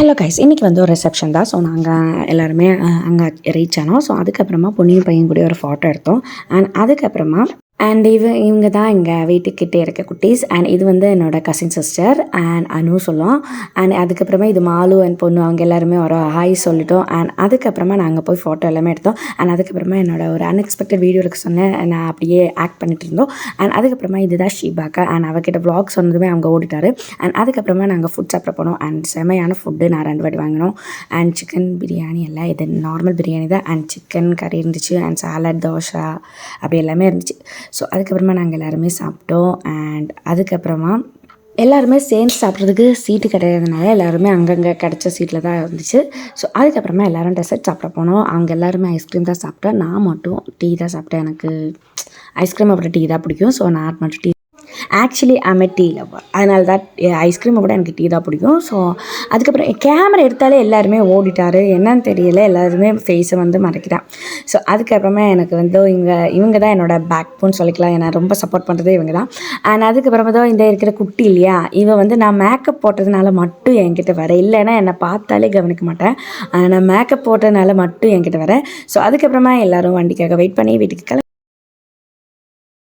Hello guys, இன்றைக்கி வந்து ஒரு ரிசப்ஷன் தான். ஸோ நாங்கள் எல்லாருமே அங்கே ரீச் ஆனோம். ஸோ அதுக்கப்புறமா பொண்ணியும் பையன் கூட ஒரு ஃபோட்டோ எடுத்தோம். அண்ட் அதுக்கப்புறமா இவங்க தான் எங்கள் வீட்டுக்கிட்டே இருக்க குட்டீஸ். அண்ட் இது வந்து என்னோடய கசின் சிஸ்டர் அண்ட் அனு சொல்லுவோம். அண்ட் அதுக்கப்புறமா இது மாலு அண்ட் பொண்ணு, அவங்க எல்லாருமே ஒரு ஹாய் சொல்லிட்டோம். அண்ட் அதுக்கப்புறமா நாங்கள் போய் ஃபோட்டோ எல்லாமே எடுத்தோம். அண்ட் அதுக்கப்புறமா என்னோடய ஒரு அன்எக்ஸ்பெக்டட் வீடியோ எடுக்க சொன்னேன், நான் அப்படியே ஆக்ட் பண்ணிட்டு இருந்தோம். அண்ட் அதுக்கப்புறமா இதுதான் ஷீபாக்கா. அண்ட் அவகிட்ட வ்ளாக் சொன்னதுமே அவங்க ஓடிட்டார். அண்ட் அதுக்கப்புறமா நாங்கள் ஃபுட் சாப்பிட போனோம். அண்ட் செமையான ஃபுட்டு நான் 2 வாட்டி வாங்கினோம். அண்ட் சிக்கன் பிரியாணி எல்லாம் இது நார்மல் பிரியாணி தான். அண்ட் சிக்கன் கறி இருந்துச்சு. அண்ட் சாலட், தோசை அப்படி எல்லாமே இருந்துச்சு. ஸோ அதுக்கப்புறமா நாங்கள் எல்லாருமே சாப்பிட்டோம். அண்ட் அதுக்கப்புறமா எல்லாருமே சேர்ந்து சாப்பிட்றதுக்கு சீட்டு கிடையாதுனால எல்லாருமே அங்கங்கே கிடச்ச சீட்டில் தான் இருந்துச்சு. ஸோ அதுக்கப்புறமா எல்லோரும் டெசர்ட் சாப்பிட போனோம். அவங்க எல்லாருமே ஐஸ்கிரீம் தான் சாப்பிட்டேன். நான் மட்டும் டீ தான் சாப்பிட்டேன். எனக்கு ஐஸ்கிரீம் அப்புறம் டீ தான் பிடிக்கும். ஸோ நான் மட்டும் tea. Actually I'm tea lover. அதனால தான் ஐஸ்கிரீமை விட எனக்கு டீ தான் பிடிக்கும். ஸோ அதுக்கப்புறம் கேமரா எடுத்தாலே எல்லாருமே ஓடிட்டார். என்னன்னு தெரியல, எல்லாருமே ஃபேஸை வந்து மறைக்கிறேன். ஸோ அதுக்கப்புறமா எனக்கு வந்து இவங்க தான் என்னோடய பேக் போன்னு சொல்லிக்கலாம். என்னை ரொம்ப சப்போர்ட் பண்ணுறதே இவங்க தான். அண்ட் அதுக்கப்புறமா தான் இந்த இருக்கிற குட்டி இல்லையா, இவன் வந்து நான் மேக்கப் போட்டதுனால மட்டும் என்கிட்ட வர, இல்லைன்னா என்னை பார்த்தாலே கவனிக்க மாட்டேன். நான் மேக்கப் போட்டதுனால மட்டும் என்கிட்ட வரேன். ஸோ அதுக்கப்புறமா எல்லோரும் வண்டிக்காக வெயிட் பண்ணி வீட்டுக்கு